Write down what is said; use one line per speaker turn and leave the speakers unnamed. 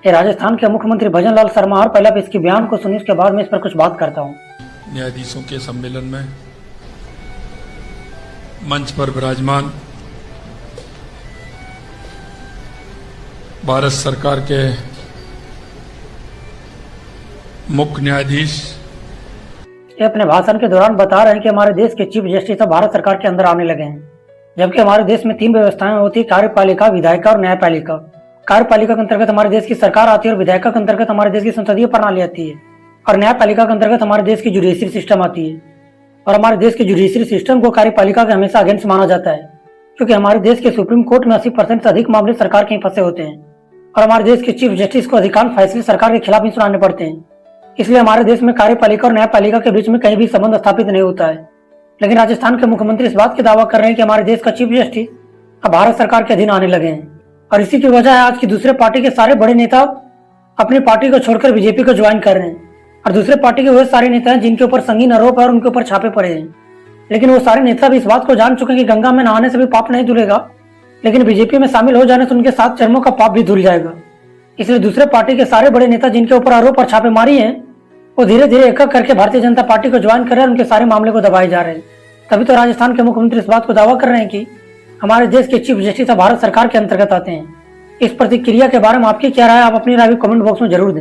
ये राजस्थान के मुख्यमंत्री भजन लाल शर्मा और पहले इसके बयान को सुनी, उसके बाद मैं इस पर कुछ बात करता हूँ।
न्यायाधीशों के सम्मेलन में मंच पर विराजमान भारत सरकार के मुख्य न्यायाधीश
ये अपने भाषण के दौरान बता रहे हैं कि हमारे देश के चीफ जस्टिस अब भारत सरकार के अंदर आने लगे हैं, जबकि हमारे देश में 3 व्यवस्थाएं होती है: कार्यपालिका, विधायिका और न्यायपालिका। कार्यपालिका के अंतर्गत हमारे देश की सरकार आती है और विधायिका के अंतर्गत हमारे देश की संसदीय प्रणाली आती है और न्यायपालिका के अंतर्गत हमारे देश की जुडिशरी सिस्टम आती है। और हमारे देश की जुडिशरी सिस्टम को कार्यपालिका के हमेशा अगेंस्ट माना जाता है, क्योंकि हमारे देश के सुप्रीम कोर्ट में 80% से अधिक मामले सरकार के ही फंसे होते हैं और हमारे देश के चीफ जस्टिस को अधिकांश फैसले सरकार के खिलाफ ही सुनाने पड़ते हैं। इसलिए हमारे देश में कार्यपालिका और न्यायपालिका के बीच में कहीं भी संबंध स्थापित नहीं होता है। लेकिन राजस्थान के मुख्यमंत्री इस बात की दावा कर रहे हैं कि हमारे देश का चीफ जस्टिस अब भारत सरकार के अधीन आने लगे हैं और इसी की वजह है आज की दूसरे पार्टी के सारे बड़े नेता अपनी पार्टी को छोड़कर बीजेपी को ज्वाइन कर रहे हैं। और दूसरे पार्टी के वो सारे नेता हैं जिनके ऊपर संगीन आरोप है और उनके ऊपर छापे पड़े हैं, लेकिन वो सारे नेता भी इस बात को जान चुके हैं कि गंगा में नहाने से भी पाप नहीं धुलेगा, लेकिन बीजेपी में शामिल हो जाने से उनके 7 जन्मों का पाप भी धुल जाएगा। इसलिए दूसरे पार्टी के सारे बड़े नेता जिनके ऊपर आरोप और छापेमारी है, वो धीरे धीरे एक एक करके भारतीय जनता पार्टी को ज्वाइन कर रहे हैं, उनके सारे मामले को दबाए जा रहे हैं। तभी तो राजस्थान के मुख्यमंत्री इस बात को दावा कर रहे हैं कि हमारे देश के चीफ जस्टिस भारत सरकार के अंतर्गत आते हैं। इस प्रतिक्रिया के बारे में आपकी क्या राय है? आप अपनी राय कमेंट बॉक्स में जरूर दें।